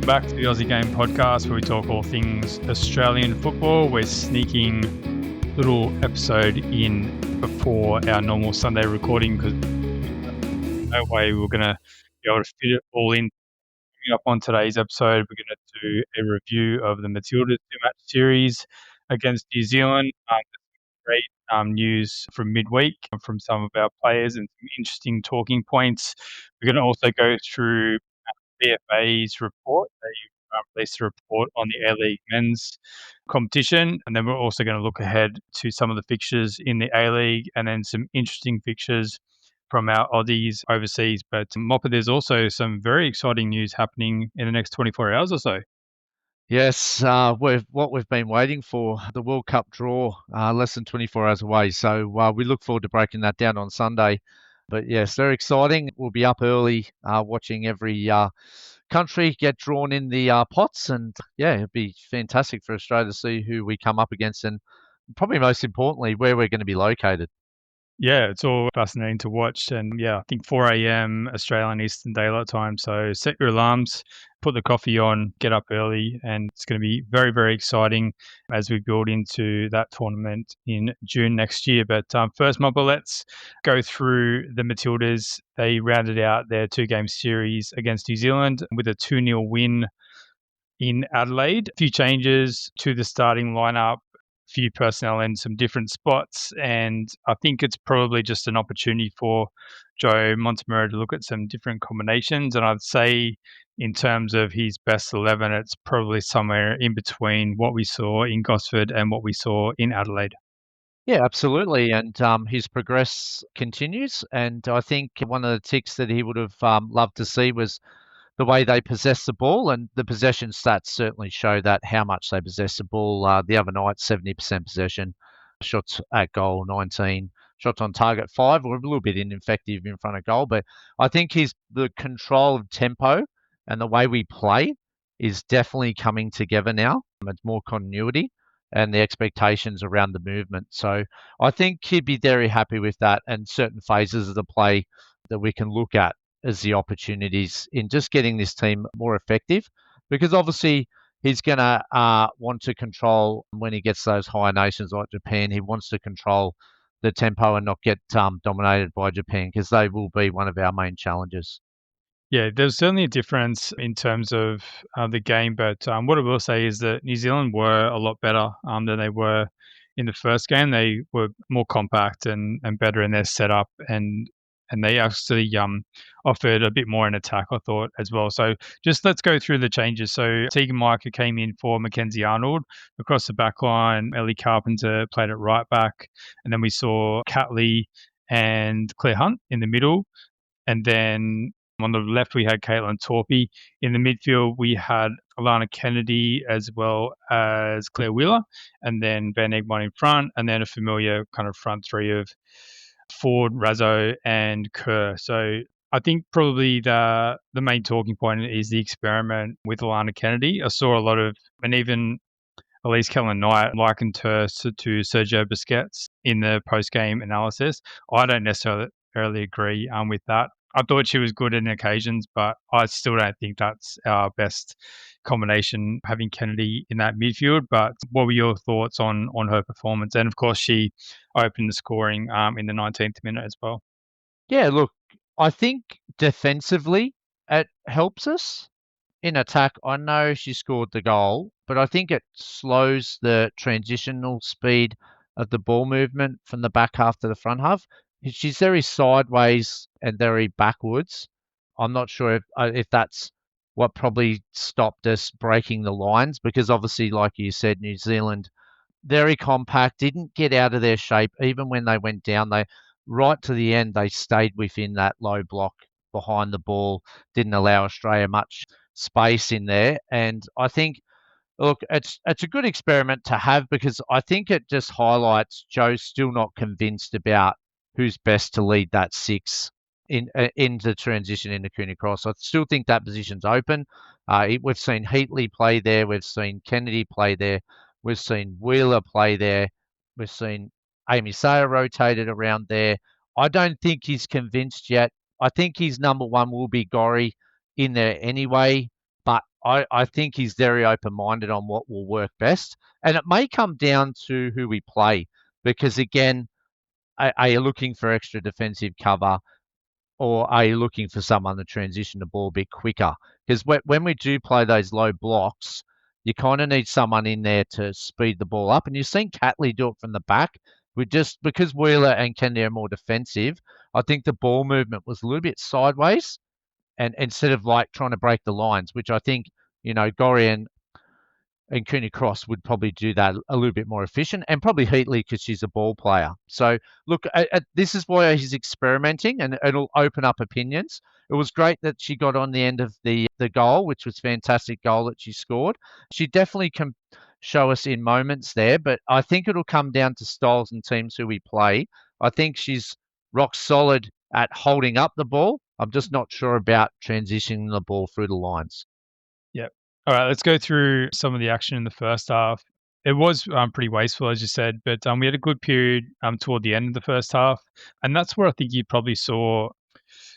Welcome back to the Aussie Game Podcast, where we talk all things Australian football. We're sneaking a little episode in before our normal Sunday recording because no way we're going to be able to fit it all in. Coming up on today's episode, we're going to do a review of the Matildas two-match series against New Zealand. Great news from midweek from some of our players and some interesting talking points. We're going to also go through PFA's report. They released a report on the A-League men's competition, and then we're also going to look ahead to some of the fixtures in the A-League and then some interesting fixtures from our Aussies overseas. But Mopper, there's also some very exciting news happening in the next 24 hours or so. Yes, what we've been waiting for, the World Cup draw, less than 24 hours away. So we look forward to breaking that down on Sunday. But yes, very exciting. We'll be up early watching every country get drawn in the pots. And yeah, it'd be fantastic for Australia to see who we come up against and probably most importantly, where we're going to be located. Yeah, it's all fascinating to watch. And yeah, I think 4 a.m. Australian Eastern Daylight Time. So set your alarms, put the coffee on, get up early. And it's going to be very, very exciting as we build into that tournament in June next year. But first, Mobber, let's go through the Matildas. They rounded out their two-game series against New Zealand with a 2-0 win in Adelaide. A few changes to the starting lineup, few personnel in some different spots, and I think it's probably just an opportunity for Joe Montemurro to look at some different combinations. And I'd say in terms of his best 11, it's probably somewhere in between what we saw in Gosford and what we saw in Adelaide. Yeah, absolutely. And his progress continues. And I think one of the ticks that he would have loved to see was the way they possess the ball, and the possession stats certainly show that how much they possess the ball. The other night, 70% possession, shots at goal 19, shots on target 5, or a little bit ineffective in front of goal. But I think the control of tempo and the way we play is definitely coming together now. It's more continuity and the expectations around the movement. So I think he'd be very happy with that, and certain phases of the play that we can look at as the opportunities in just getting this team more effective, because obviously he's going to want to control when he gets those higher nations like Japan. He wants to control the tempo and not get dominated by Japan, because they will be one of our main challenges. Yeah, there's certainly a difference in terms of the game, but what I will say is that New Zealand were a lot better than they were in the first game. They were more compact and better in their setup, and they actually offered a bit more in attack, I thought, as well. So just let's go through the changes. So Tegan Micah came in for Mackenzie Arnold across the back line. Ellie Carpenter played at right back, and then we saw Catley and Claire Hunt in the middle, and then on the left, we had Caitlin Torpey. In the midfield, we had Alanna Kennedy as well as Claire Wheeler, and then Van Egmond in front, and then a familiar kind of front three of Foord, Raso, and Kerr. So I think probably the main talking point is the experiment with Alanna Kennedy. I saw a lot of, and even Elise Kellen-Knight likened her to Sergio Busquets in the post-game analysis. I don't necessarily agree with that. I thought she was good in occasions, but I still don't think that's our best combination, having Kennedy in that midfield. But what were your thoughts on her performance? And of course, she opened the scoring in the 19th minute as well. Yeah, look, I think defensively it helps us. In attack, I know she scored the goal, but I think it slows the transitional speed of the ball movement from the back half to the front half. She's very sideways and very backwards. I'm not sure if that's what probably stopped us breaking the lines, because obviously, like you said, New Zealand, very compact, didn't get out of their shape. Even when they went down, they right to the end, they stayed within that low block behind the ball, didn't allow Australia much space in there. And I think, look, it's a good experiment to have, because I think it just highlights Joe's still not convinced about who's best to lead that six in the transition into Cooney Cross. I still think that position's open. We've seen Heatley play there. We've seen Kennedy play there. We've seen Wheeler play there. We've seen Amy Sayer rotated around there. I don't think he's convinced yet. I think his number one will be Gorry in there anyway, but I think he's very open-minded on what will work best. And it may come down to who we play, because again, are you looking for extra defensive cover, or are you looking for someone to transition the ball a bit quicker? Because when we do play those low blocks, you kind of need someone in there to speed the ball up. And you've seen Catley do it from the back. We just, because Wheeler and Kennedy are more defensive, I think the ball movement was a little bit sideways, and instead of like trying to break the lines, which I think, Gorry and Cooney Cross would probably do that a little bit more efficient, and probably Heatley because she's a ball player. So look, this is why he's experimenting, and it'll open up opinions. It was great that she got on the end of the goal, which was fantastic goal that she scored. She definitely can show us in moments there, but I think it'll come down to styles and teams who we play. I think she's rock solid at holding up the ball. I'm just not sure about transitioning the ball through the lines. Yeah. All right, let's go through some of the action in the first half. It was pretty wasteful, as you said, but we had a good period toward the end of the first half. And that's where I think you probably saw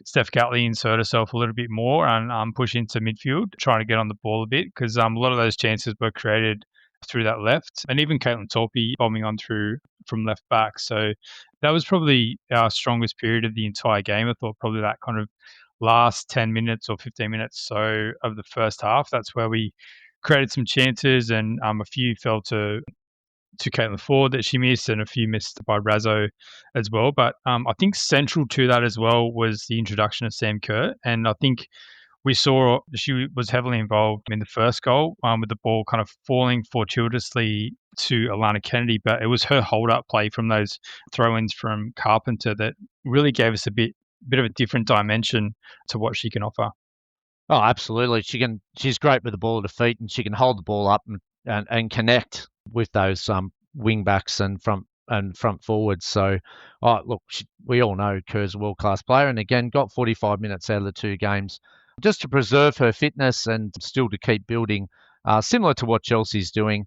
Steph Catley insert herself a little bit more and push into midfield, trying to get on the ball a bit, because a lot of those chances were created through that left. And even Caitlin Torpey bombing on through from left back. So that was probably our strongest period of the entire game. I thought probably that kind of last 10 minutes or 15 minutes so of the first half. That's where we created some chances, and a few fell to Caitlin Foord that she missed, and a few missed by Raso as well. But I think central to that as well was the introduction of Sam Kerr, and I think we saw she was heavily involved in the first goal with the ball kind of falling fortuitously to Alanna Kennedy, but it was her hold-up play from those throw-ins from Carpenter that really gave us a bit of a different dimension to what she can offer. Oh, absolutely. She's great with the ball at her feet, and she can hold the ball up and connect with those wing backs and front forwards. So, look, we all know Kerr's a world-class player, and again, got 45 minutes out of the two games just to preserve her fitness and still to keep building, similar to what Chelsea's doing.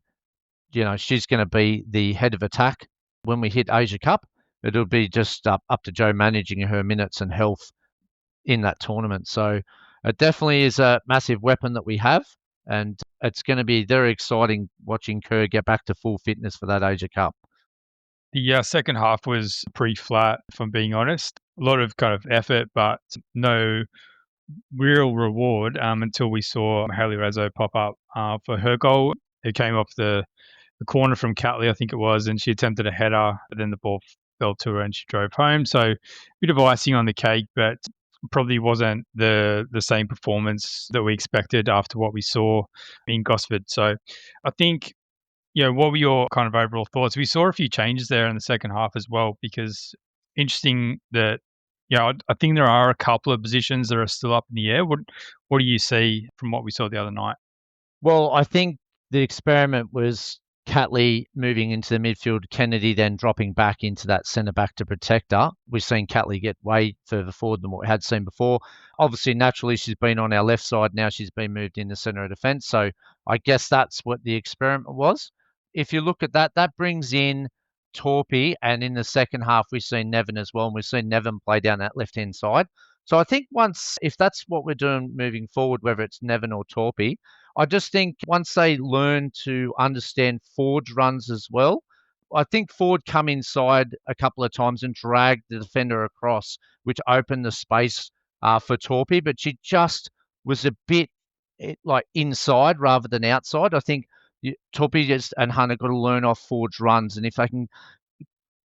She's going to be the head of attack when we hit Asia Cup. It'll be just up to Joe managing her minutes and health in that tournament. So it definitely is a massive weapon that we have, and it's going to be very exciting watching Kerr get back to full fitness for that Asia Cup. The second half was pretty flat, if I'm being honest. A lot of kind of effort, but no real reward until we saw Hayley Raso pop up for her goal. It came off the corner from Catley, I think it was, and she attempted a header, but then the ball fell to her and she drove home. So a bit of icing on the cake, but probably wasn't the same performance that we expected after what we saw in Gosford. So I think, what were your kind of overall thoughts? We saw a few changes there in the second half as well, because interesting that, I think there are a couple of positions that are still up in the air. What do you see from what we saw the other night? Well, I think the experiment was Catley moving into the midfield, Kennedy then dropping back into that centre back to protect her. We've seen Catley get way further forward than what we had seen before. Obviously, naturally, she's been on our left side. Now she's been moved in the centre of defence. So I guess that's what the experiment was. If you look at that, that brings in Torpey, and in the second half, we've seen Nevin as well, and we've seen Nevin play down that left-hand side. So I think if that's what we're doing moving forward, whether it's Nevin or Torpey, I just think once they learn to understand Foord's runs as well, I think Foord come inside a couple of times and dragged the defender across, which opened the space for Torpey, but she just was a bit like inside rather than outside. I think Torpey and Hunter got to learn off Foord's runs, and if they can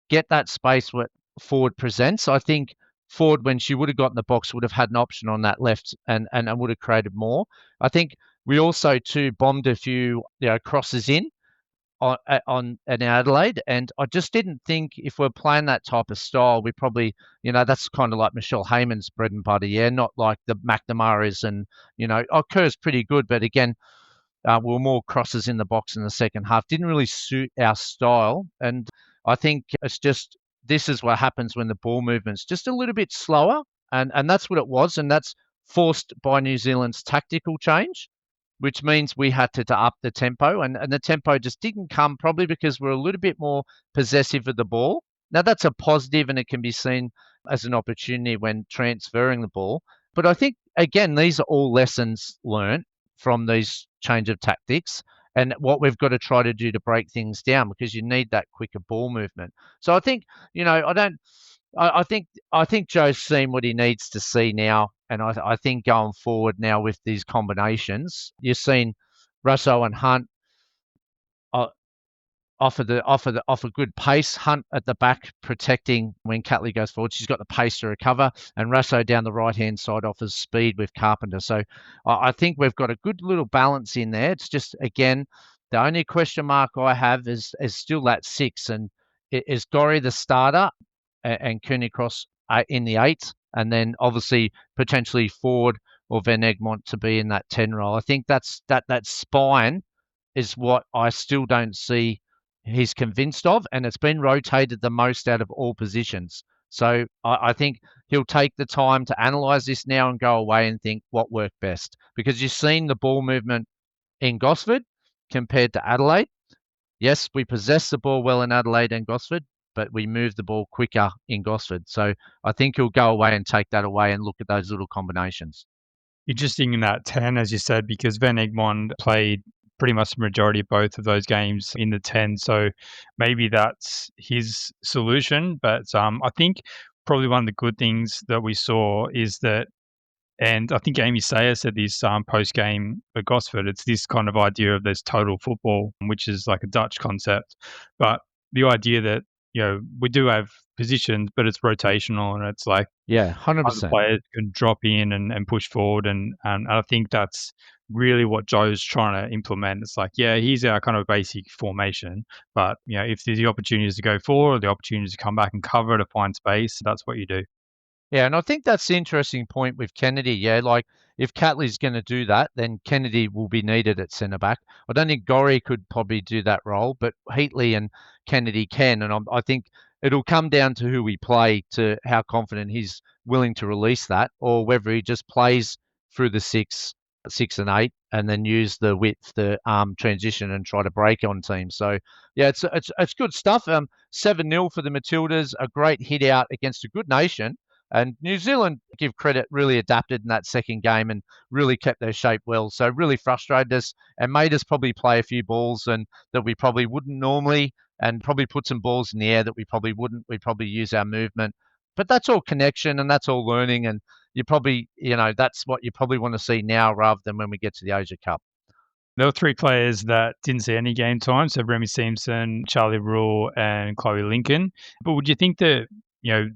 get that space what Foord presents, I think Foord, when she would have got in the box, would have had an option on that left and would have created more. I think we also too bombed a few crosses in on Adelaide, and I just didn't think if we're playing that type of style, we probably, that's kind of like Michelle Heyman's bread and butter, not like the McNamara's and, Kerr's pretty good, but again, we were more crosses in the box in the second half. Didn't really suit our style, and I think this is what happens when the ball movement's just a little bit slower, and that's what it was, and that's forced by New Zealand's tactical change, which means we had to up the tempo, and the tempo just didn't come, probably because we're a little bit more possessive of the ball. Now, that's a positive, and it can be seen as an opportunity when transferring the ball. But I think, again, these are all lessons learned. from these change of tactics and what we've got to try to do to break things down, because you need that quicker ball movement. So I think, I don't. I think Joe's seen what he needs to see now, and I think going forward now with these combinations, you've seen Raso and Hunt uh, offer good pace. Hunt at the back protecting when Catley goes forward. She's got the pace to recover, and Raso down the right hand side offers speed with Carpenter. So I think we've got a good little balance in there. It's just, again, the only question mark I have is still that 6, and is Gorry the starter and Cooney Cross in the 8, and then obviously potentially Foord or Van Egmont to be in that 10 role. I think that spine is what I still don't see he's convinced of, and it's been rotated the most out of all positions. So I think he'll take the time to analyse this now and go away and think what worked best, because you've seen the ball movement in Gosford compared to Adelaide. Yes, we possess the ball well in Adelaide and Gosford, but we move the ball quicker in Gosford. So I think he'll go away and take that away and look at those little combinations. Interesting in that 10, as you said, because Van Egmond played pretty much the majority of both of those games in the 10. So maybe that's his solution. But I think probably one of the good things that we saw is that, and I think Amy Sayer said this post game at Gosford, it's this kind of idea of there's total football, which is like a Dutch concept. But the idea that, we do have positions, but it's rotational, and it's like Yeah, other 100%. players can drop in and push forward. And I think that's really what Joe's trying to implement. It's like, yeah, here's our kind of basic formation, but if there's the opportunities to go forward, the opportunities to come back and cover to find space, that's what you do. Yeah, and I think that's the interesting point with Kennedy. Yeah, like if Catley's going to do that, then Kennedy will be needed at centre back. I don't think Gorry could probably do that role, but Heatley and Kennedy can. And I think it'll come down to who we play, to how confident he's willing to release that, or whether he just plays through the 6 and 8, and then use the width, the transition, and try to break on teams. So yeah, it's good stuff. 7-0 for the Matildas, a great hit out against a good nation. And New Zealand, give credit, really adapted in that second game and really kept their shape well. So really frustrated us and made us probably play a few balls and that we probably wouldn't normally, and probably put some balls in the air that we probably wouldn't. We'd probably use our movement. But that's all connection and that's all learning. And you probably, that's what you probably want to see now rather than when we get to the Asia Cup. There were three players that didn't see any game time, so Remy Siemsen, Charlie Rule, and Chloe Lincoln. But would you think that,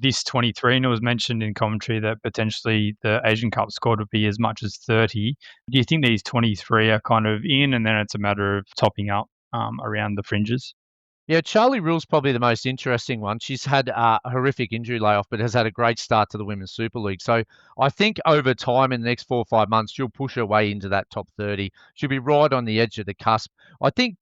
this 23, and it was mentioned in commentary that potentially the Asian Cup squad would be as much as 30. Do you think these 23 are kind of in, and then it's a matter of topping up around the fringes? Yeah, Charlie Rule's probably the most interesting one. She's had a horrific injury layoff, but has had a great start to the Women's Super League. So I think over time, in the next 4 or 5 months, she'll push her way into that top 30. She'll be right on the edge of the cusp. I think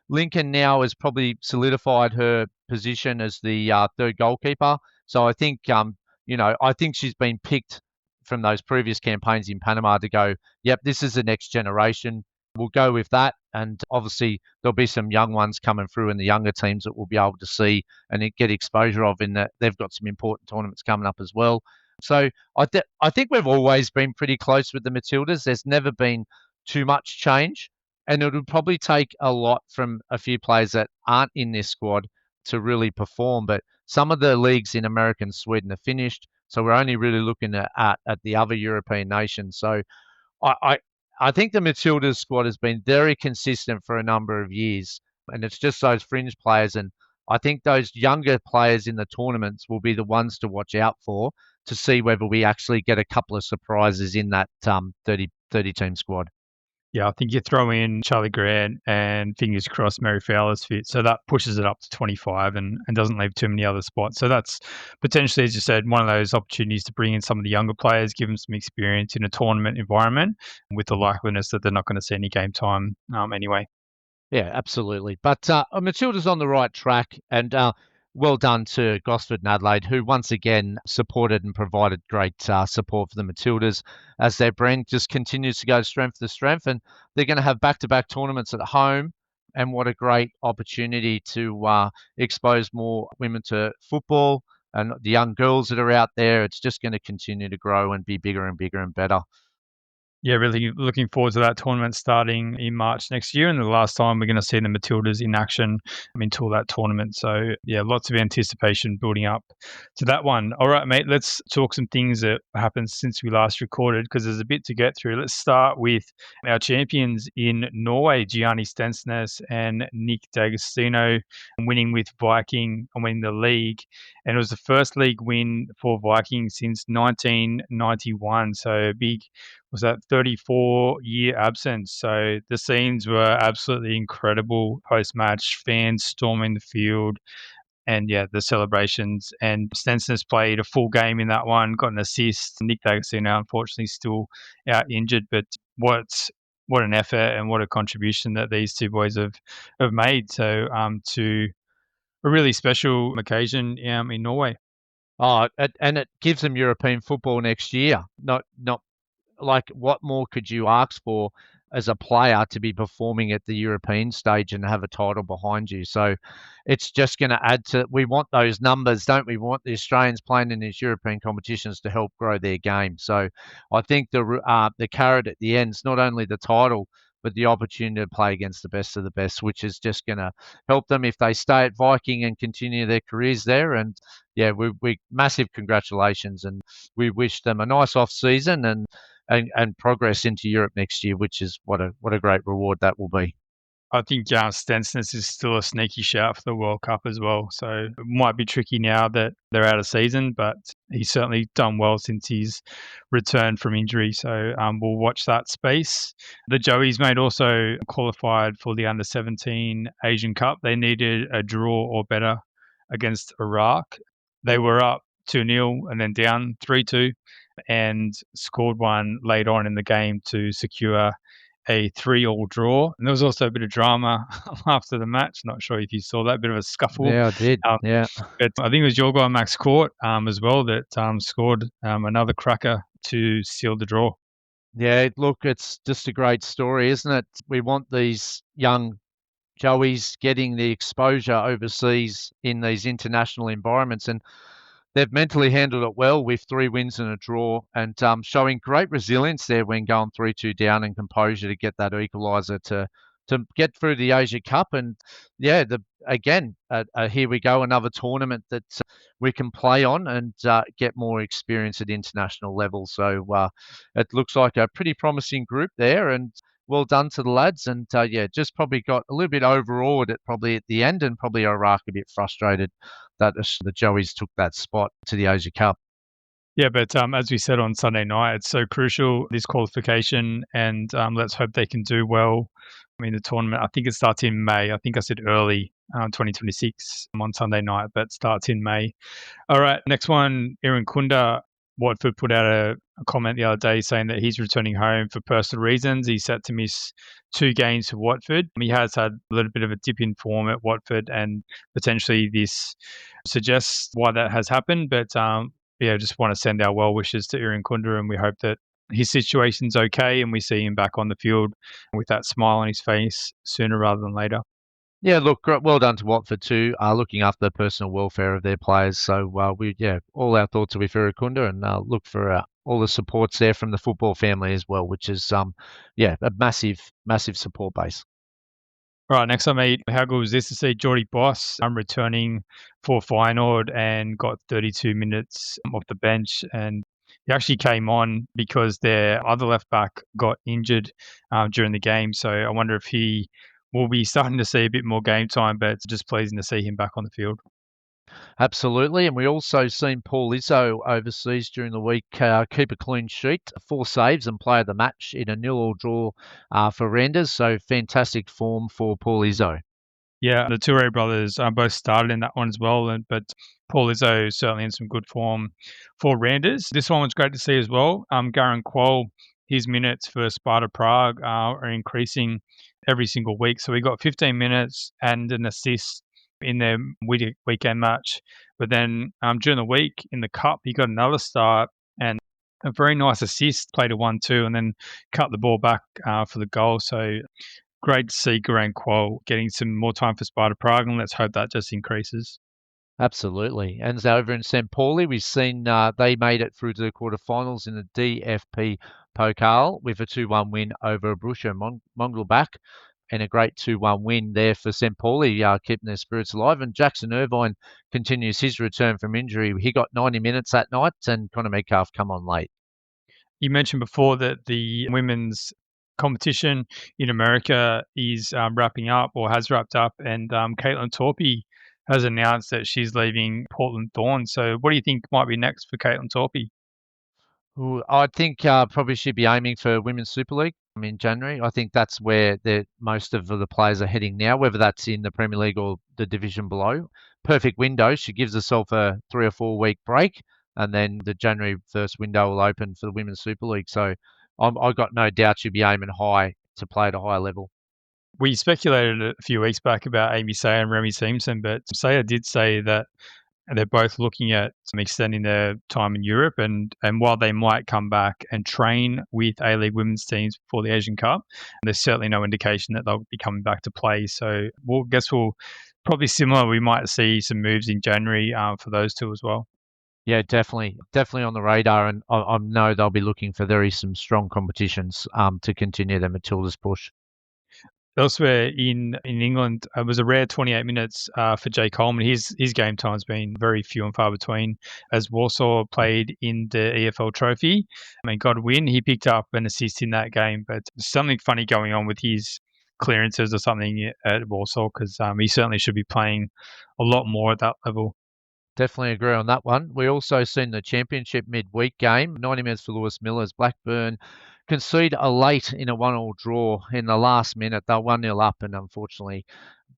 Lincoln now has probably solidified her position as the third goalkeeper. So I think, I think she's been picked from those previous campaigns in Panama to go, yep, this is the next generation. We'll go with that. And obviously, there'll be some young ones coming through in the younger teams that we'll be able to see and get exposure of, in that they've got some important tournaments coming up as well. So I think we've always been pretty close with the Matildas. There's never been too much change. And it would probably take a lot from a few players that aren't in this squad to really perform. But some of the leagues in America and Sweden are finished. So we're only really looking at the other European nations. So I, I I think the Matildas squad has been very consistent for a number of years, and it's just those fringe players. And I think those younger players in the tournaments will be the ones to watch out for, to see whether we actually get a couple of surprises in that 30 team squad. Yeah, I think you throw in Charlie Grant and fingers crossed Mary Fowler's fit. So that pushes it up to 25 and doesn't leave too many other spots. So that's potentially, as you said, one of those opportunities to bring in some of the younger players, give them some experience in a tournament environment with the likeliness that they're not going to see any game time anyway. Yeah, absolutely. But Matilda's on the right track, and well done to Gosford and Adelaide, who once again supported and provided great support for the Matildas as their brand just continues to go strength to strength. And they're going to have back-to-back tournaments at home. And what a great opportunity to expose more women to football and the young girls that are out there. It's just going to continue to grow and be bigger and bigger and better. Yeah, really looking forward to that tournament starting in March next year, and the last time we're going to see the Matildas in action until that tournament. So, yeah, lots of anticipation building up to that one. All right, mate, let's talk some things that happened since we last recorded because there's a bit to get through. Let's start with our champions in Norway, Gianni Stensnes and Nick D'Agostino, winning with Viking and winning the league. And it was the first league win for Viking since 1991. So, a big was that 34-year absence. So the scenes were absolutely incredible post match, fans storming the field, and yeah, the celebrations. And Stenson's played a full game in that one, got an assist. Nick D'Agostino, unfortunately, still out injured, but what an effort and what a contribution that these two boys have made. So to a really special occasion in Norway. Oh, and it gives them European football next year. Not like what more could you ask for as a player to be performing at the European stage and have a title behind you? So it's just going to add to. We want those numbers, don't we? We want the Australians playing in these European competitions to help grow their game. So I think the carrot at the end is not only the title, but the opportunity to play against the best of the best, which is just going to help them if they stay at Viking and continue their careers there. And yeah, we massive congratulations, and we wish them a nice off season and progress into Europe next year, which is what a great reward that will be. I think Stensness is still a sneaky shout for the World Cup as well. So it might be tricky now that they're out of season, but he's certainly done well since he's returned from injury. So we'll watch that space. The Joeys, mate, also qualified for the under 17 Asian Cup. They needed a draw or better against Iraq. They were up 2-0 and then down 3-2 and scored one late on in the game to secure a 3-all draw. And there was also a bit of drama after the match. Not sure if you saw that, bit of a scuffle. Yeah, I did. Um, Yeah. but I think it was your guy, Max Court, as well, that scored another cracker to seal the draw. Yeah, look, it's just a great story, isn't it? We want these young Joeys getting the exposure overseas in these international environments, and they've mentally handled it well with 3 wins and a draw, and showing great resilience there when going 3-2 down, and composure to get that equaliser to get through the Asia Cup. And yeah, here we go, another tournament that we can play on and get more experience at international level. So it looks like a pretty promising group there, and well done to the lads. And yeah, just probably got a little bit overawed probably at the end, and probably Iraq a bit frustrated that the Joeys took that spot to the Asia Cup. Yeah, but as we said on Sunday night, it's so crucial, this qualification, and let's hope they can do well. I mean, the tournament, I think it starts in May. I think I said early 2026 on Sunday night, but starts in May. All right, next one, Aaron Kunda. Watford put out a comment the other day saying that he's returning home for personal reasons. He's set to miss 2 games for Watford. He has had a little bit of a dip in form at Watford, and potentially this suggests why that has happened. But yeah, just want to send our well wishes to Aaron Kunda, and we hope that his situation's okay and we see him back on the field with that smile on his face sooner rather than later. Yeah, look, well done to Watford too, looking after the personal welfare of their players. So all our thoughts are with Irukunda, and look for all the supports there from the football family as well, which is a massive support base. All right, next I meet, how good was this to see Geordie Boss returning for Feyenoord and got 32 minutes off the bench, and he actually came on because their other left back got injured during the game. So I wonder if he will be starting to see a bit more game time, but it's just pleasing to see him back on the field. Absolutely, and we also seen Paul Izzo overseas during the week keep a clean sheet, 4 saves and player of the match in a 0-0 draw for Renders. So fantastic form for Paul Izzo. Yeah, the Toure brothers both started in that one as well, but Paul Izzo certainly in some good form for Randers. This one was great to see as well. Garan Quoll, his minutes for Sparta Prague are increasing every single week. So he got 15 minutes and an assist in their weekend match. But then during the week in the Cup, he got another start and a very nice assist, played a 1-2, and then cut the ball back for the goal. So great to see Garan Quoll getting some more time for Sparta Prague, and let's hope that just increases. Absolutely. And over in St. Pauli, we've seen they made it through to the quarterfinals in the DFP Pokal with a 2-1 win over Borussia Mönchengladbach, and a great 2-1 win there for St. Pauli, keeping their spirits alive. And Jackson Irvine continues his return from injury. He got 90 minutes that night, and Connor Metcalf come on late. You mentioned before that the women's competition in America is wrapping up or has wrapped up, and Caitlin Torpey has announced that she's leaving Portland Thorns. So, what do you think might be next for Caitlin Torpey? Ooh, I think probably should be aiming for Women's Super League in January. I think that's where most of the players are heading now, whether that's in the Premier League or the division below. Perfect window. She gives herself a 3 or 4 week break, and then the January 1st window will open for the Women's Super League. So I've got no doubt she'll be aiming high to play at a higher level. We speculated a few weeks back about Amy Sayer and Remy Siemsen, but Sayer did say that they're both looking at extending their time in Europe, and while they might come back and train with A-League women's teams for the Asian Cup, there's certainly no indication that they'll be coming back to play. So we'll probably similar. We might see some moves in January for those two as well. Yeah, definitely on the radar, and I know they'll be looking for some strong competitions to continue their Matildas push. Elsewhere in England, it was a rare 28 minutes for Jay Coleman. His game time's been very few and far between. As Warsaw played in the EFL Trophy and got a win, he picked up an assist in that game. But something funny going on with his clearances or something at Warsaw, because he certainly should be playing a lot more at that level. Definitely agree on that one. We also seen the championship midweek game, 90 minutes for Lewis Miller's Blackburn concede a late in a 1-1 draw in the last minute. They're 1-0 up and unfortunately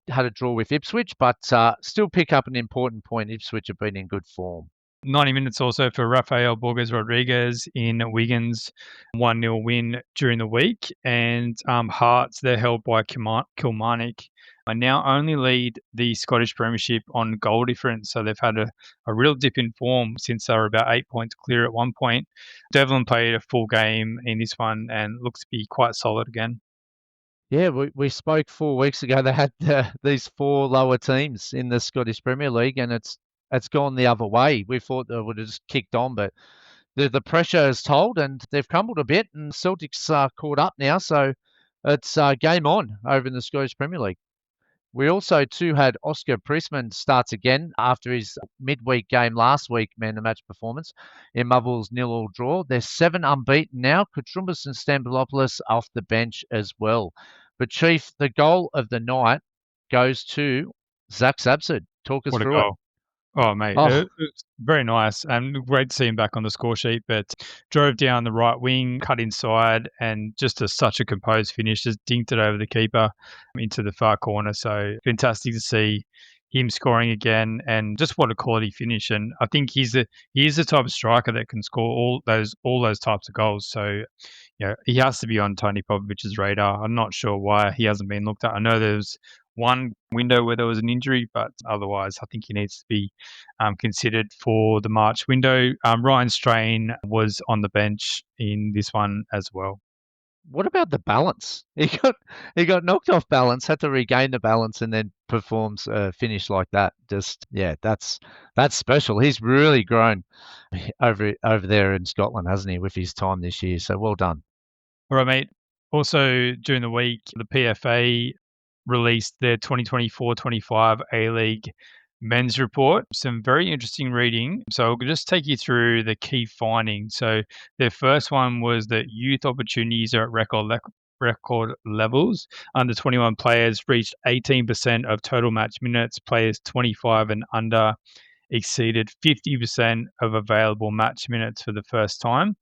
had a draw with Ipswich, but still pick up an important point. Ipswich have been in good form. 90 minutes also for Rafael Borges Rodriguez in Wigan's 1-0 win during the week. And Hearts, they're held by Kilmarnock, and now only lead the Scottish Premiership on goal difference. So they've had a real dip in form since they were about 8 points clear at one point. Devlin played a full game in this one and looks to be quite solid again. Yeah, we spoke 4 weeks ago. They had these 4 lower teams in the Scottish Premier League, and it's gone the other way. We thought they would have just kicked on, but the pressure is told, and they've crumbled a bit, and Celtics are caught up now. So it's game on over in the Scottish Premier League. We also too had Oscar Priestman starts again after his midweek game last week, man the match performance in Motherwell's 0-0 draw. They're 7 unbeaten now. Kotrumbis and Stambolopoulos off the bench as well. But Chief, the goal of the night goes to Zach Sabsud. Talk us What a through it. goal. Oh, mate, it's very nice and great to see him back on the score sheet, but drove down the right wing, cut inside, and just such a composed finish, just dinked it over the keeper into the far corner. So fantastic to see him scoring again, and just what a quality finish. And I think he's the type of striker that can score all those types of goals. So he has to be on Tony Popovic's radar. I'm not sure why he hasn't been looked at. I know there's one window where there was an injury, but otherwise I think he needs to be considered for the March window. Ryan Strain was on the bench in this one as well. What about the balance? He got knocked off balance, had to regain the balance, and then performs a finish like that. Just that's special. He's really grown over there in Scotland, hasn't he, with his time this year? So well done. All right, mate. Also during the week, the PFA released their 2024-25 A-League men's report. Some very interesting reading. So I'll just take you through the key findings. So their first one was that youth opportunities are at record levels. Under 21 players reached 18% of total match minutes. Players 25 and under exceeded 50% of available match minutes for the first time.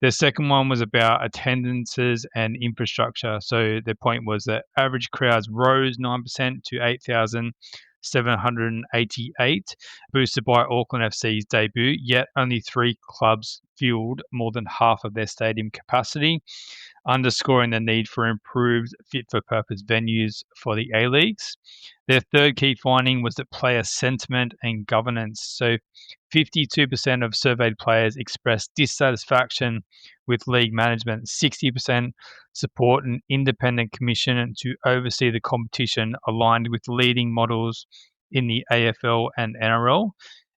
The second one was about attendances and infrastructure. So their point was that average crowds rose 9% to 8,788, boosted by Auckland FC's debut, yet only 3 clubs filled more than half of their stadium capacity, underscoring the need for improved fit-for-purpose venues for the A-Leagues. Their third key finding was that player sentiment and governance. So 52% of surveyed players expressed dissatisfaction with league management. 60% support an independent commission to oversee the competition aligned with leading models in the AFL and NRL.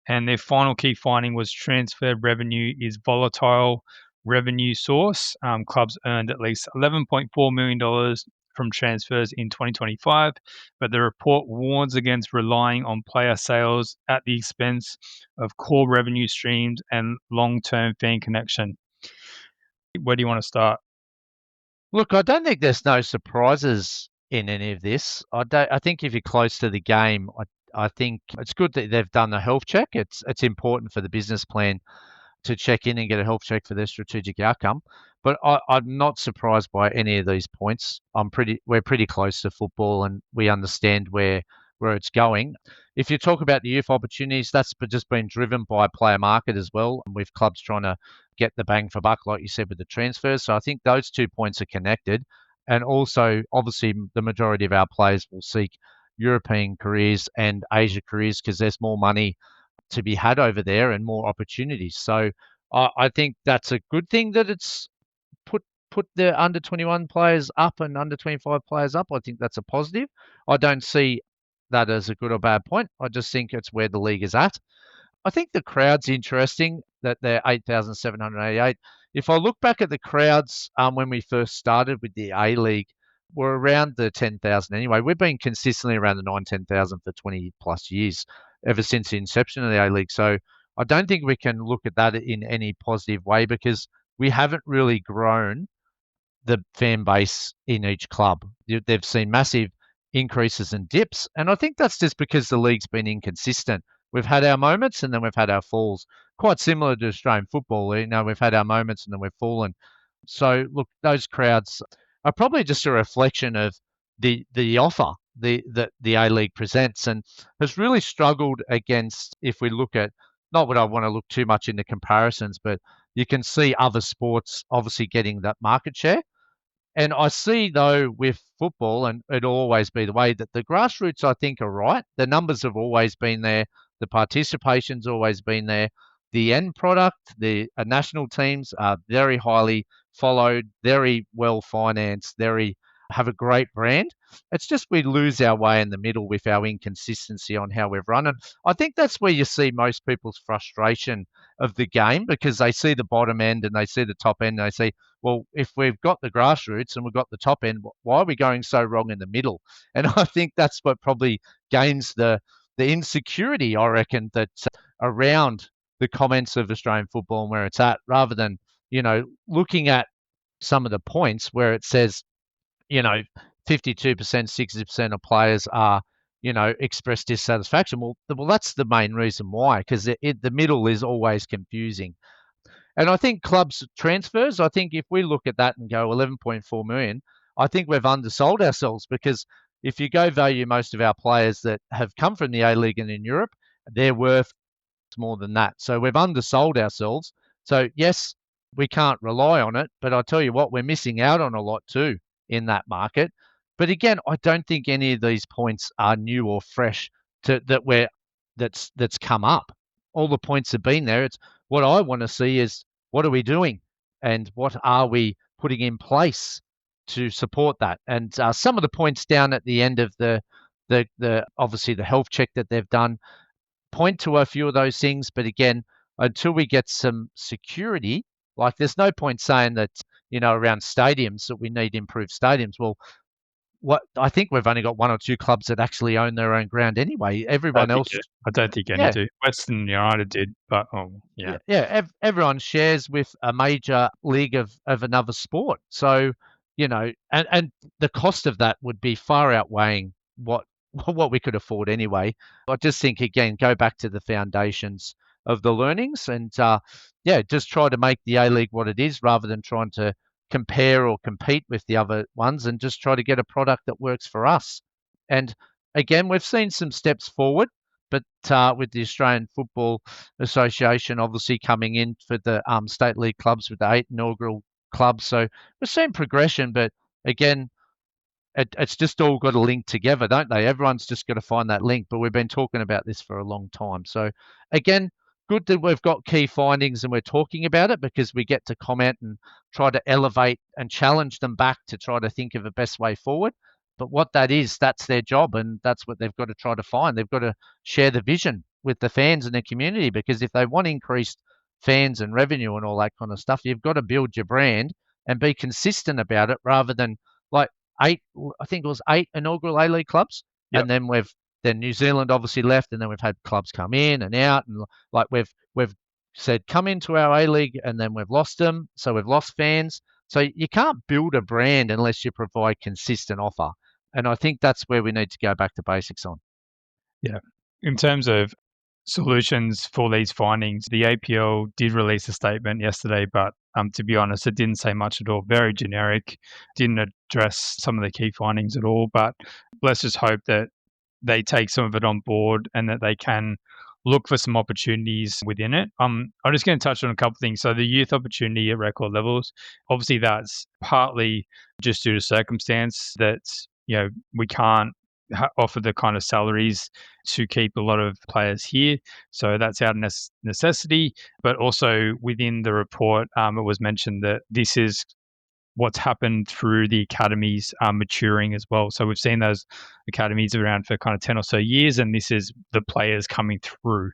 And their final key finding was transfer revenue is volatile, revenue source. Clubs earned at least $11.4 million from transfers in 2025, but the report warns against relying on player sales at the expense of core revenue streams and long-term fan connection. Where do you want to start? Look, I don't think there's no surprises in any of this. I think if you're close to the game, I think it's good that they've done a health check. It's important for the business plan to check in and get a health check for their strategic outcome. But I'm not surprised by any of these points. We're pretty close to football, and we understand where it's going. If you talk about the youth opportunities, that's just been driven by player market as well, with clubs trying to get the bang for buck, like you said, with the transfers. So I think those 2 points are connected. And also, obviously, the majority of our players will seek European careers and Asia careers because there's more money to be had over there and more opportunities. So I think that's a good thing that it's put the under 21 players up and under 25 players up. I think that's a positive. I don't see that as a good or bad point. I just think it's where the league is at. I think the crowd's interesting that they're 8,788. If I look back at the crowds when we first started with the A League, we're around the 10,000 anyway. We've been consistently around the 9, 10,000 for 20 plus years, ever since the inception of the A League. So I don't think we can look at that in any positive way because we haven't really grown the fan base in each club. They've seen massive increases and dips, and I think that's just because the league's been inconsistent. We've had our moments and then we've had our falls. Quite similar to Australian football. We've had our moments and then we've fallen. So look, those crowds are probably just a reflection of the offer that the A League presents, and has really struggled against. If we look at, not what I want to look too much into comparisons, but you can see other sports obviously getting that market share. And I see, though, with football, and it'll always be the way, that the grassroots, I think, are right. The numbers have always been there. The participation's always been there. The end product, the national teams are very highly followed, very well financed, have a great brand. It's just we lose our way in the middle with our inconsistency on how we've run. And I think that's where you see most people's frustration of the game, because they see the bottom end and they see the top end and they say, well, if we've got the grassroots and we've got the top end, why are we going so wrong in the middle? And I think that's what probably gains the insecurity, I reckon, that's around the comments of Australian football and where it's at, rather than, looking at some of the points where it says, 52%, 60% of players are, express dissatisfaction. Well, that's the main reason why, because the middle is always confusing. And I think clubs transfers, I think if we look at that and go 11.4 million, I think we've undersold ourselves, because if you go value most of our players that have come from the A League and in Europe, they're worth more than that. So we've undersold ourselves. So yes, we can't rely on it, but I tell you what, we're missing out on a lot too in that market. But again, I don't think any of these points are new or fresh that's come up. All the points have been there. It's what I want to see is, what are we doing, and what are we putting in place to support that? And some of the points down at the end of the obviously the health check that they've done point to a few of those things. But again, until we get some security, like there's no point saying that, around stadiums that we need improved stadiums. Well, what I think we've only got 1 or 2 clubs that actually own their own ground anyway. Everyone else, I don't think any yeah, do. Western United did, but yeah. Everyone shares with a major league of another sport. So, and the cost of that would be far outweighing what we could afford anyway. I just think, again, go back to the foundations of the learnings and just try to make the A League what it is, rather than trying to compare or compete with the other ones, and just try to get a product that works for us. And again, we've seen some steps forward, but with the Australian Football Association obviously coming in for the state league clubs with the 8 inaugural clubs. So we're seeing progression, but again, it's just all got to link together, don't they? Everyone's just got to find that link, but we've been talking about this for a long time. So again, good that we've got key findings and we're talking about it, because we get to comment and try to elevate and challenge them back to try to think of a best way forward. But what that is, that's their job, and that's what they've got to try to find. They've got to share the vision with the fans and the community, because if they want increased fans and revenue and all that kind of stuff. You've got to build your brand and be consistent about it rather than like I think it was 8 inaugural A-League clubs. Yep. And then New Zealand obviously left, and then we've had clubs come in and out, and like we've said come into our A-League, and then we've lost them, so we've lost fans. So you can't build a brand unless you provide consistent offer, and I think that's where we need to go back to basics on. Yeah. In terms of solutions for these findings, the APL did release a statement yesterday, but to be honest, it didn't say much at all. Very generic, didn't address some of the key findings at all. But let's just hope that they take some of it on board and that they can look for some opportunities within it. I'm just going to touch on a couple of things. So the youth opportunity at record levels, obviously that's partly just due to circumstance that, we can't offer the kind of salaries to keep a lot of players here. So that's out of necessity. But also within the report, it was mentioned that this is what's happened through the academies maturing as well. So we've seen those academies around for kind of 10 or so years, and this is the players coming through.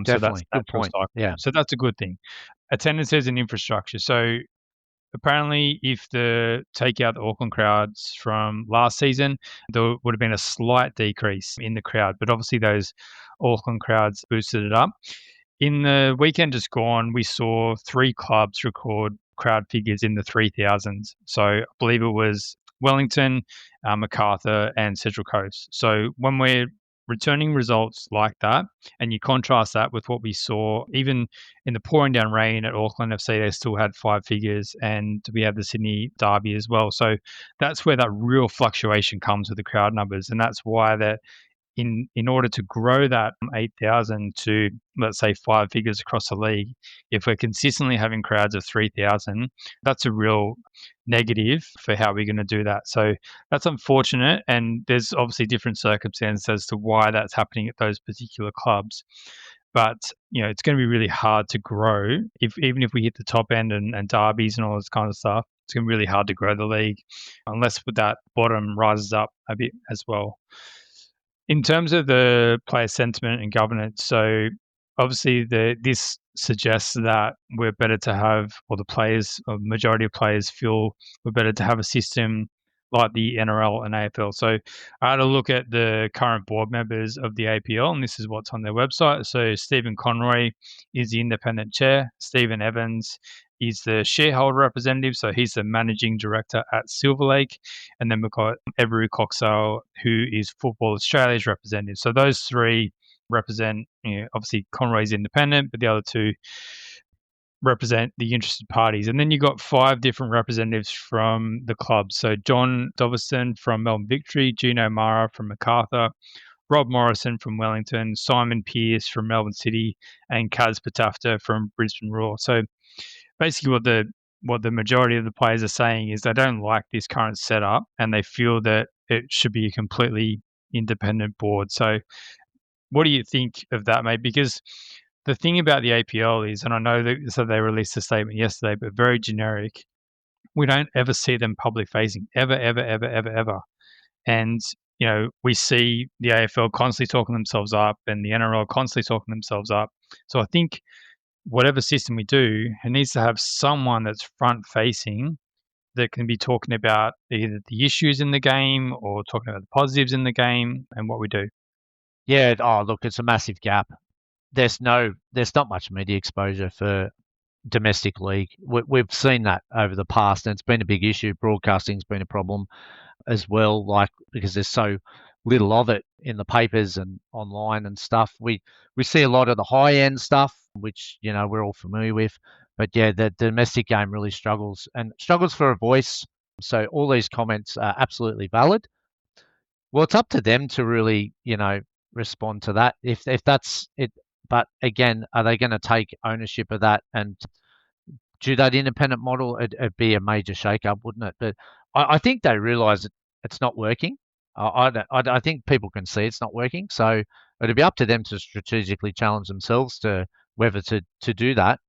So that's Good point. cycle. Yeah. So that's a good thing. Attendances and infrastructure. So apparently, if take out the Auckland crowds from last season, there would have been a slight decrease in the crowd. But obviously, those Auckland crowds boosted it up. In the weekend just gone, we saw 3 clubs record crowd figures in the 3,000s. So I believe it was Wellington, Macarthur, and Central Coast. So when we're returning results like that, and you contrast that with what we saw even in the pouring down rain at Auckland FC, they still had 5 figures, and we have the Sydney Derby as well. So that's where that real fluctuation comes with the crowd numbers, and that's why that in order to grow that 8,000 to, let's say, 5 figures across the league, if we're consistently having crowds of 3,000, that's a real negative for how we're going to do that. So that's unfortunate, and there's obviously different circumstances as to why that's happening at those particular clubs. But it's going to be really hard to grow even if we hit the top end and derbies and all this kind of stuff. It's going to be really hard to grow the league unless that bottom rises up a bit as well. In terms of the player sentiment and governance, so obviously this suggests that we're better to have, or the players, or the majority of players feel we're better to have a system like the NRL and AFL. So I had a look at the current board members of the APL, and this is what's on their website. So Stephen Conroy is the independent chair. Stephen Evans is the shareholder representative, so he's the managing director at Silver Lake. And then we've got Every Coxell, who is Football Australia's representative. So those 3 represent, obviously Conroy's independent, but the other 2 represent the interested parties. And then you've got 5 different representatives from the club. So John Doveston from Melbourne Victory, Gino Mara from Macarthur, Rob Morrison from Wellington, Simon Pearce from Melbourne City, and Kaz Patafta from Brisbane Roar. So basically what the majority of the players are saying is they don't like this current setup, and they feel that it should be a completely independent board. So what do you think of that, mate? Because the thing about the APL is, and I know that so they released a statement yesterday, but very generic. We don't ever see them public facing, ever, ever, ever, ever, ever. And we see the AFL constantly talking themselves up, and the NRL constantly talking themselves up. So I think whatever system we do, it needs to have someone that's front facing that can be talking about either the issues in the game or talking about the positives in the game and what we do. Yeah. Oh, look, it's a massive gap. There's not much media exposure for domestic league. We've seen that over the past, and it's been a big issue. Broadcasting's been a problem as well, like because there's so little of it in the papers and online and stuff. We see a lot of the high end stuff, which we're all familiar with, but yeah, the domestic game really struggles for a voice. So all these comments are absolutely valid. Well, it's up to them to really respond to that if that's it. But again, are they going to take ownership of that and do that independent model? It'd be a major shake-up, wouldn't it? But I think they realise it's not working. I think people can see it's not working. So it'd be up to them to strategically challenge themselves to whether to do that.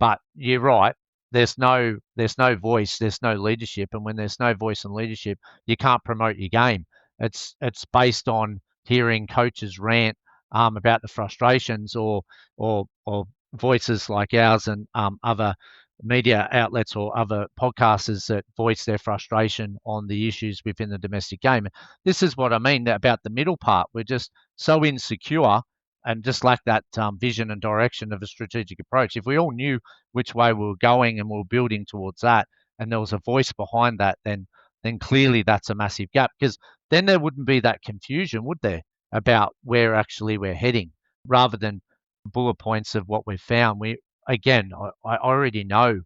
But you're right. There's no voice. There's no leadership. And when there's no voice and leadership, you can't promote your game. It's based on hearing coaches rant about the frustrations or voices like ours and other media outlets or other podcasters that voice their frustration on the issues within the domestic game. This is what I mean about the middle part. We're just so insecure and just lack that vision and direction of a strategic approach. If we all knew which way we were going and we were building towards that, and there was a voice behind that, then clearly that's a massive gap, because then there wouldn't be that confusion, would there, about where actually we're heading, rather than bullet points of what we've found. I already know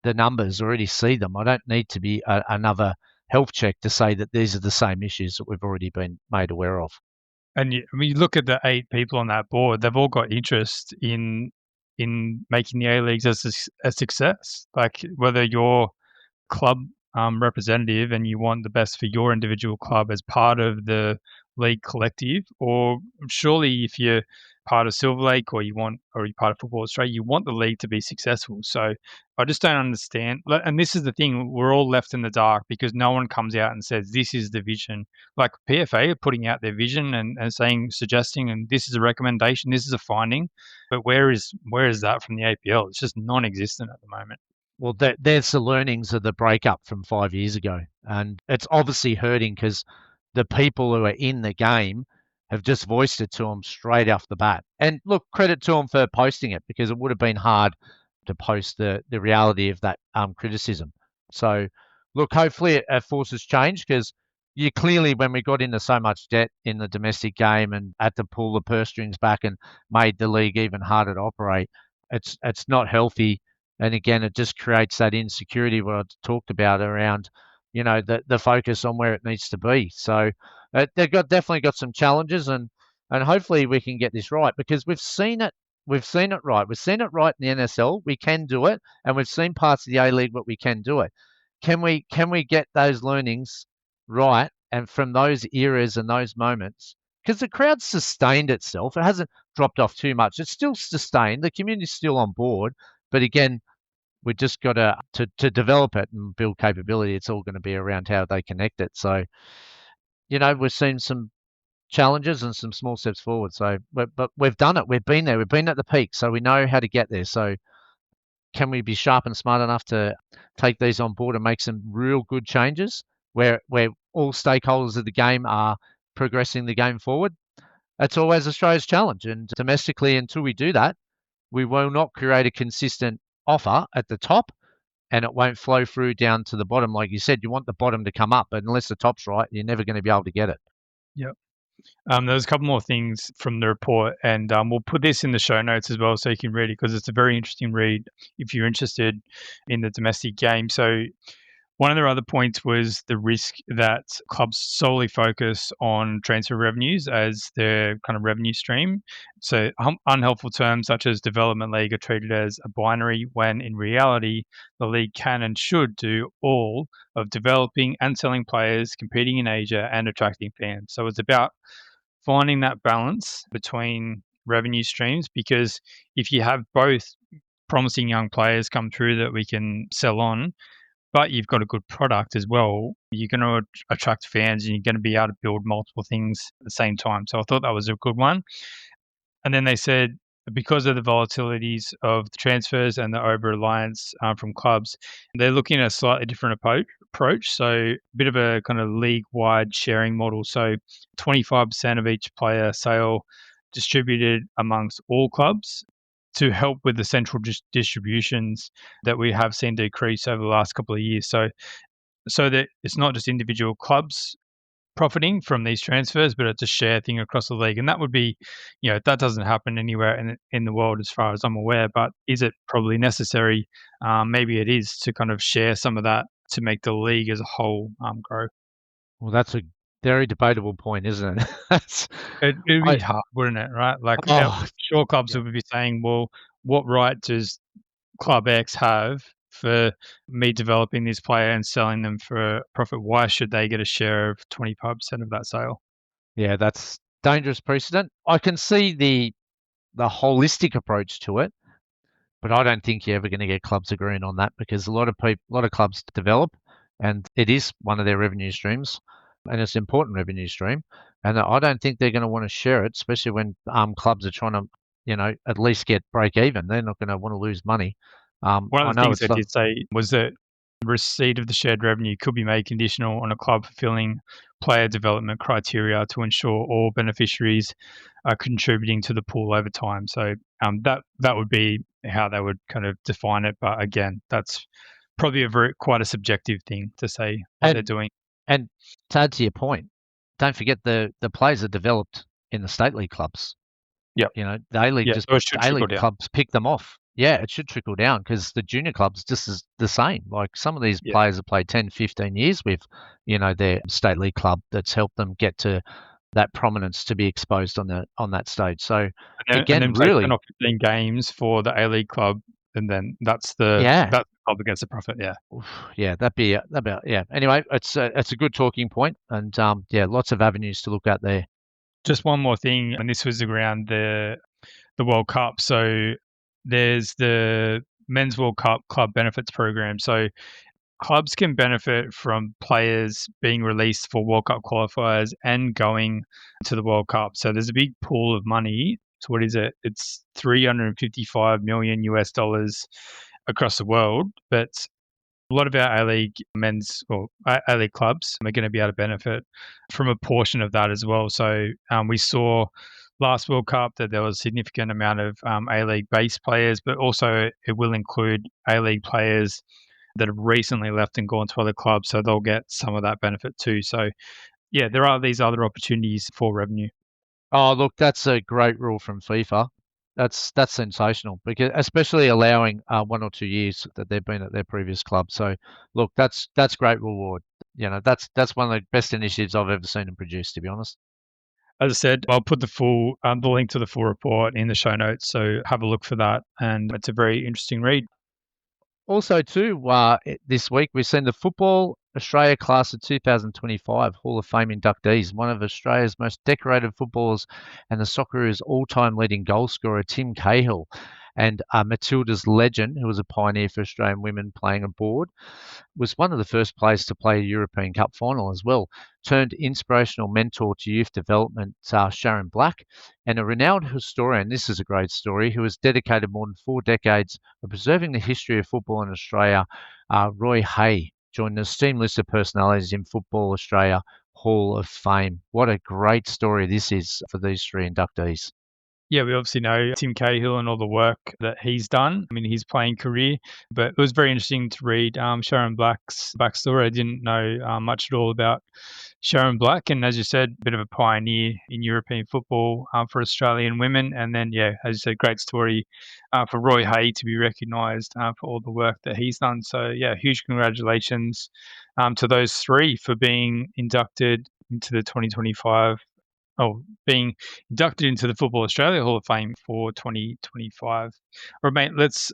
the numbers, already see them. I don't need to be another health check to say that these are the same issues that we've already been made aware of. And you look at the 8 people on that board; they've all got interest in making the A Leagues a success. Like whether you're club representative and you want the best for your individual club as part of the league collective, or surely if you're part of Silver Lake or you're part of Football Australia, you want the league to be successful. So I just don't understand. And this is the thing, we're all left in the dark because no one comes out and says this is the vision. Like PFA are putting out their vision and suggesting, and this is a recommendation, this is a finding. But where is that from the APL? It's just non-existent at the moment. Well, there's the learnings of the breakup from 5 years ago. And it's obviously hurting because the people who are in the game have just voiced it to them straight off the bat. And look, credit to them for posting it, because it would have been hard to post the reality of that criticism. So, look, hopefully it forces change, because you clearly, when we got into so much debt in the domestic game and had to pull the purse strings back and made the league even harder to operate, it's not healthy. And again, it just creates that insecurity what I talked about around, the focus on where it needs to be. So they've definitely got some challenges, and hopefully we can get this right, because we've seen it. We've seen it right. We've seen it right in the NSL. We can do it, and we've seen parts of the A League, but we can do it. Can we get those learnings right, and from those eras and those moments? Because the crowd sustained itself. It hasn't dropped off too much. It's still sustained. The community's still on board. But again, we just got to develop it and build capability. It's all going to be around how they connect it. So, we've seen some challenges and some small steps forward. So, but we've done it. We've been there. We've been at the peak. So we know how to get there. So can we be sharp and smart enough to take these on board and make some real good changes where all stakeholders of the game are progressing the game forward? That's always Australia's challenge. And domestically, until we do that, we will not create a consistent offer at the top, and it won't flow through down to the bottom. Like you said, you want the bottom to come up, but unless the top's right, you're never going to be able to get it. Yep. There's a couple more things from the report, and we'll put this in the show notes as well so you can read it, because it's a very interesting read if you're interested in the domestic game. So one of their other points was the risk that clubs solely focus on transfer revenues as their kind of revenue stream. So unhelpful terms such as development league are treated as a binary, when in reality, the league can and should do all of developing and selling players, competing in Asia, and attracting fans. So it's about finding that balance between revenue streams, because if you have both promising young players come through that we can sell on, but you've got a good product as well, you're going to attract fans and you're going to be able to build multiple things at the same time. So I thought that was a good one. And then they said, because of the volatilities of the transfers and the over-reliance from clubs, they're looking at a slightly different approach. So a bit of a kind of league-wide sharing model. So 25% of each player sale distributed amongst all clubs, to help with the central distributions that we have seen decrease over the last couple of years. So that it's not just individual clubs profiting from these transfers, but it's a share thing across the league. And that would be, that doesn't happen anywhere in the world as far as I'm aware. But is it probably necessary? Maybe it is, to kind of share some of that to make the league as a whole grow. Well, that's a very debatable point, isn't it? It'd be hard, wouldn't it? Right? Like, sure, clubs would be saying, well, what right does Club X have for me developing this player and selling them for a profit? Why should they get a share of 25% of that sale? Yeah, that's dangerous precedent. I can see the holistic approach to it, but I don't think you're ever going to get clubs agreeing on that, because a lot of clubs develop, and it is one of their revenue streams, and it's an important revenue stream. And I don't think they're going to want to share it, especially when clubs are trying to, at least get break even. They're not going to want to lose money. One I of the know things they it's like, did say was that receipt of the shared revenue could be made conditional on a club fulfilling player development criteria to ensure all beneficiaries are contributing to the pool over time. So that would be how they would kind of define it. But again, that's probably quite a subjective thing to say what they're and doing. and to add to your point, don't forget the players are developed in the state league clubs. Yep. The A-League Yeah. So it should trickle A-League down. clubs pick them off. Yeah, it should trickle down because the junior clubs just is the same. Like some of these Yeah. players have played 10, 15 years with, their state league club that's helped them get to that prominence to be exposed on that stage. So And again, then play 10 really, or 15 games for the A-League club, and then that's yeah, the club that gets the profit. Yeah. oof, yeah, yeah. Anyway, it's a good talking point, and yeah, lots of avenues to look at there. Just one more thing, and this was around the World Cup. So there's the Men's World Cup Club Benefits Program. So clubs can benefit from players being released for World Cup qualifiers and going to the World Cup. So there's a big pool of money. So what is it? It's 355 million US dollars across the world, but a lot of our A-League men's or A-League clubs are going to be able to benefit from a portion of that as well. So we saw last World Cup that there was a significant amount of A-League base players, but also it will include A-League players that have recently left and gone to other clubs, so they'll get some of that benefit too. So yeah, there are these other opportunities for revenue. Oh, look, that's a great rule from FIFA. That's sensational because especially allowing 1 or 2 years that they've been at their previous club. So look, that's great reward. That's one of the best initiatives I've ever seen them produce, to be honest. As I said, I'll put the link to the full report in the show notes, so have a look for that, and it's a very interesting read. Also, too, this week we've seen the Football Australia Class of 2025 Hall of Fame inductees. One of Australia's most decorated footballers and the Socceroos' all-time leading goal scorer, Tim Cahill, and Matildas legend, who was a pioneer for Australian women playing abroad, was one of the first players to play a European Cup final as well. Turned inspirational mentor to youth development, Sharon Black, and a renowned historian. This is a great story, who has dedicated more than 4 decades of preserving the history of football in Australia. Roy Hay joined the esteemed list of personalities in Football Australia Hall of Fame. What a great story this is for these three inductees. Yeah, we obviously know Tim Cahill and all the work that he's done. I mean, his playing career, but it was very interesting to read Sharon Black's backstory. I didn't know much at all about Sharon Black, and as you said, a bit of a pioneer in European football for Australian women. And then, yeah, as you said, great story for Roy Hay to be recognised for all the work that he's done. So, yeah, huge congratulations to those three for being inducted into the 2025 being inducted into the Football Australia Hall of Fame for 2025. All right, mate, let's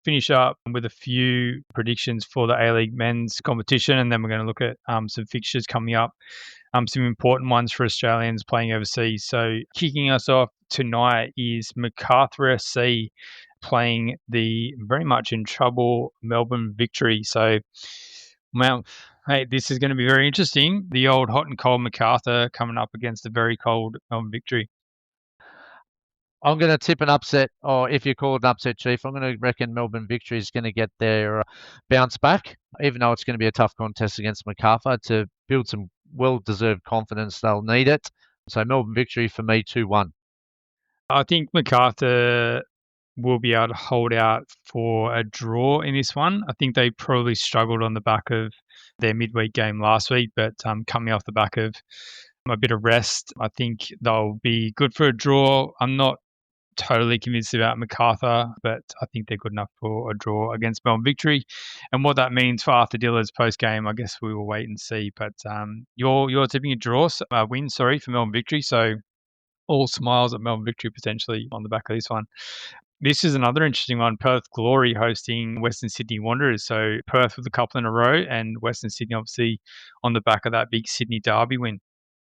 finish up with a few predictions for the A-League men's competition, and then we're going to look at some fixtures coming up, some important ones for Australians playing overseas. So kicking us off tonight is Macarthur SC playing the very much in trouble Melbourne Victory. So, well, hey, this is going to be very interesting. The old hot and cold Macarthur coming up against the very cold Melbourne Victory. I'm going to tip an upset, or if you call it an upset, Chief, I'm going to reckon Melbourne Victory is going to get their bounce back, even though it's going to be a tough contest against Macarthur to build some well-deserved confidence. They'll need it. So Melbourne Victory for me, 2-1. I think Macarthur will be able to hold out for a draw in this one. I think they probably struggled on the back of their midweek game last week, but coming off the back of a bit of rest, I think they'll be good for a draw. I'm not totally convinced about Macarthur, but I think they're good enough for a draw against Melbourne Victory. And what that means for Arthur Diller's post game, I guess we will wait and see. But you're tipping a win, for Melbourne Victory. So all smiles at Melbourne Victory potentially on the back of this one. This is another interesting one. Perth Glory hosting Western Sydney Wanderers. So Perth with a couple in a row, and Western Sydney obviously on the back of that big Sydney derby win.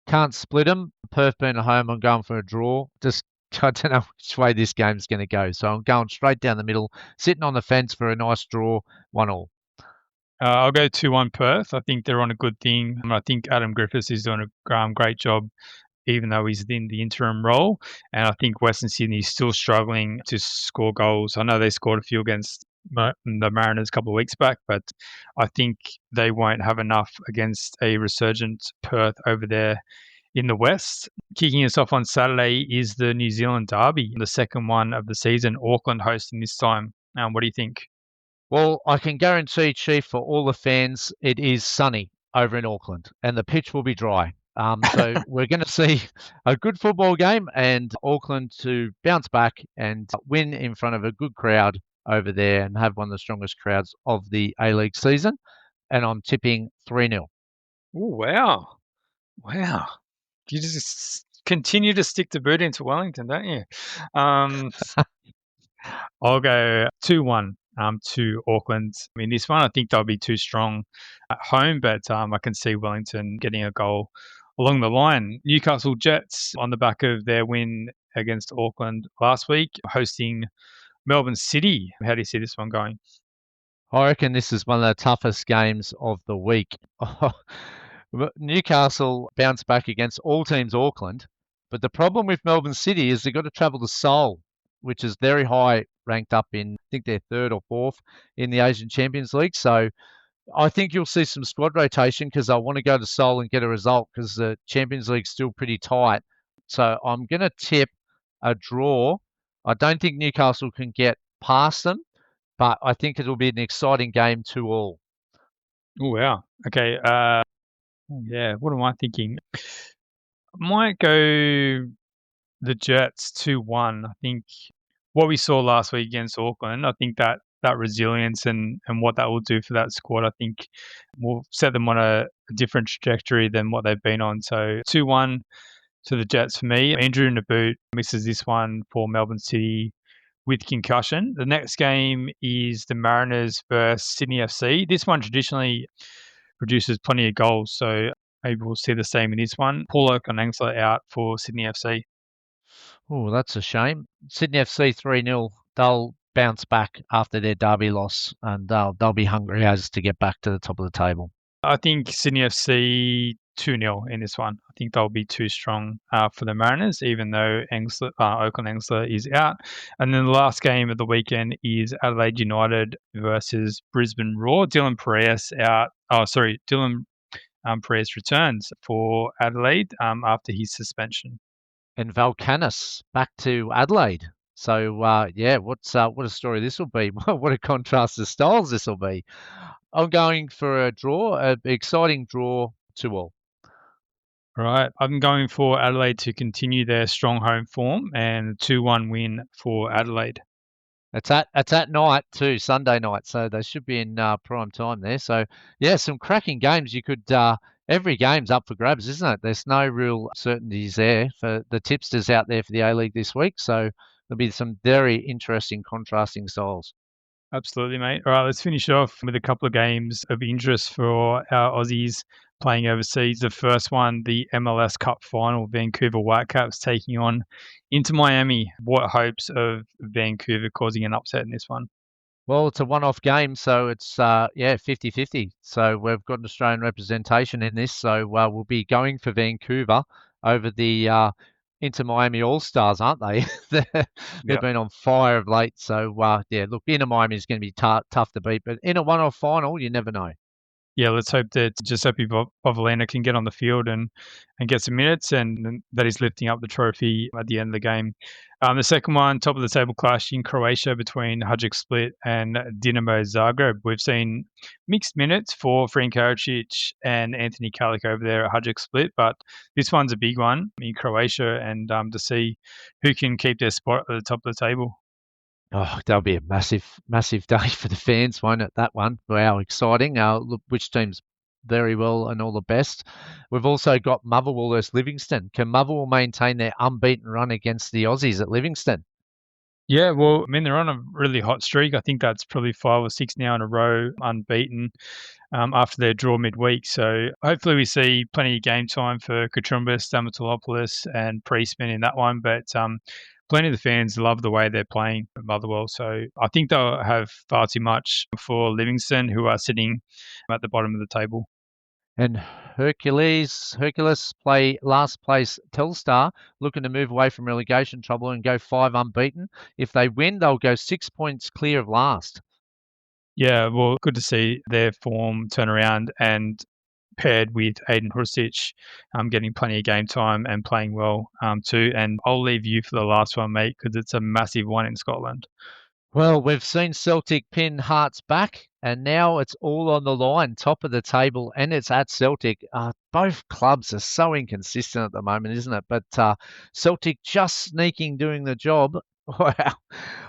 Can't split them. Perth being at home, I'm going for a draw. Just I don't know which way this game's going to go. So I'm going straight down the middle, sitting on the fence for a nice draw, 1-1. I'll go 2-1 Perth. I think they're on a good thing. I think Adam Griffiths is doing a great job even though he's in the interim role. And I think Western Sydney is still struggling to score goals. I know they scored a few against the Mariners a couple of weeks back, but I think they won't have enough against a resurgent Perth over there in the West. Kicking us off on Saturday is the New Zealand Derby, the second one of the season. Auckland hosting this time. What do you think? Well, I can guarantee, Chief, for all the fans, it is sunny over in Auckland and the pitch will be dry. So we're going to see a good football game and Auckland to bounce back and win in front of a good crowd over there and have one of the strongest crowds of the A-League season. And I'm tipping 3-0. Oh, wow. Wow. You just continue to stick the boot into Wellington, don't you? I'll go 2-1 to Auckland. I mean, this one, I think they'll be too strong at home, but I can see Wellington getting a goal along the line. Newcastle Jets, on the back of their win against Auckland last week, hosting Melbourne City. How do you see this one going? I reckon this is one of the toughest games of the week. Newcastle bounced back against all teams Auckland, but the problem with Melbourne City is they've got to travel to Seoul, which is very high ranked up in, I think they're third or fourth in the Asian Champions League. So I think you'll see some squad rotation because I want to go to Seoul and get a result because the Champions League's still pretty tight. So I'm going to tip a draw. I don't think Newcastle can get past them, but I think it'll be an exciting game to all. Oh, wow. Okay. Yeah, what am I thinking? I might go the Jets 2-1. I think what we saw last week against Auckland, I think that resilience and what that will do for that squad, I think will set them on a different trajectory than what they've been on. So 2-1 to the Jets for me. Andrew Naboot misses this one for Melbourne City with concussion. The next game is the Mariners versus Sydney FC. This one traditionally produces plenty of goals, so maybe we'll see the same in this one. Paul Okonengsler out for Sydney FC. Oh, that's a shame. Sydney FC 3-0. They'll bounce back after their derby loss and they'll be hungry as to get back to the top of the table. I think Sydney FC 2-0 in this one. I think they'll be too strong for the Mariners, even though Okonengsler is out. And then the last game of the weekend is Adelaide United versus Brisbane Roar. Dylan Perez out. Oh, sorry, Dylan Perez returns for Adelaide after his suspension. And Valkanis back to Adelaide. So yeah, what a story this will be. What a contrast of styles this will be. I'm going for a draw, an exciting draw 2-all. Right, I'm going for Adelaide to continue their strong home form and 2-1 win for Adelaide. It's at night too, Sunday night, so they should be in prime time there. So yeah, some cracking games. You could every game's up for grabs, isn't it? There's no real certainties there for the tipsters out there for the A-League this week. So there'll be some very interesting contrasting styles. Absolutely, mate. All right, let's finish off with a couple of games of interest for our Aussies playing overseas. The first one, the MLS Cup final, Vancouver Whitecaps taking on Inter Miami. What hopes of Vancouver causing an upset in this one? Well, it's a one-off game, so it's 50-50. So we've got an Australian representation in this, so we'll be going for Vancouver over the Inter Miami All-Stars, aren't they? They've been on fire of late. So yeah, look, Inter Miami is going to be tough to beat, but in a one-off final, you never know. Yeah, let's hope that Giuseppe Bovalina can get on the field and get some minutes and that he's lifting up the trophy at the end of the game. The second one, top of the table clash in Croatia between Hajduk Split and Dinamo Zagreb. We've seen mixed minutes for Frank Karacic and Anthony Kalik over there at Hajduk Split, but this one's a big one in Croatia and to see who can keep their spot at the top of the table. Oh, that'll be a massive day for the fans, won't it? That one. Wow, exciting. Look, which team's very well and all the best. We've also got Motherwell versus Livingston. Can Motherwell maintain their unbeaten run against the Aussies at Livingston? Yeah, well, I mean, they're on a really hot streak. I think that's probably 5 or 6 now in a row, unbeaten after their draw midweek. So hopefully we see plenty of game time for Kotrumbis, Stamatolopoulos and Priestman in that one. But plenty of the fans love the way they're playing at Motherwell. So I think they'll have far too much for Livingston, who are sitting at the bottom of the table. And Hercules play last place Telstar, looking to move away from relegation trouble and go 5 unbeaten. If they win, they'll go 6 points clear of last. Yeah, well, good to see their form turn around, and paired with Aiden Hrustic, getting plenty of game time and playing well too. And I'll leave you for the last one, mate, because it's a massive one in Scotland. Well, we've seen Celtic pin Hearts back, and now it's all on the line, top of the table, and it's at Celtic. Both clubs are so inconsistent at the moment, isn't it? But Celtic just sneaking, doing the job. Wow.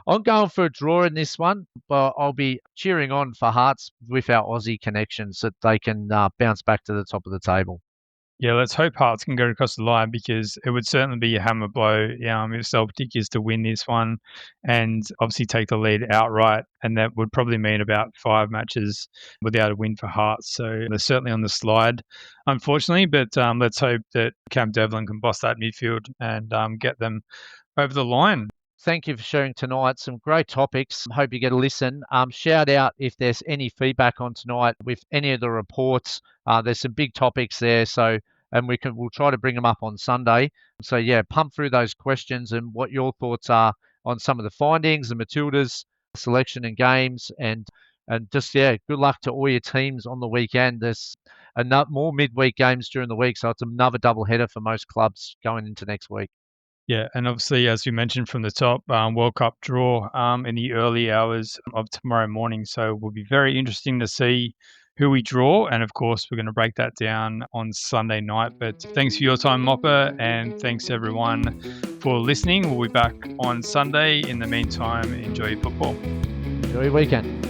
I'm going for a draw in this one, but I'll be cheering on for Hearts with our Aussie connections that they can bounce back to the top of the table. Yeah, let's hope Hearts can go across the line, because it would certainly be a hammer blow if Celtic is to win this one and obviously take the lead outright. And that would probably mean about 5 matches without a win for Hearts. So they're certainly on the slide, unfortunately. But let's hope that Cam Devlin can boss that midfield and get them over the line. Thank you for sharing tonight. Some great topics. Hope you get a listen. Shout out if there's any feedback on tonight with any of the reports. There's some big topics there, and we'll try to bring them up on Sunday. So yeah, pump through those questions and what your thoughts are on some of the findings, the Matildas selection and games, and just good luck to all your teams on the weekend. There's more midweek games during the week, so it's another double header for most clubs going into next week. Yeah, and obviously, as we mentioned from the top, World Cup draw in the early hours of tomorrow morning. So it will be very interesting to see who we draw. And of course, we're going to break that down on Sunday night. But thanks for your time, Mopper, and thanks everyone for listening. We'll be back on Sunday. In the meantime, enjoy your football. Enjoy your weekend.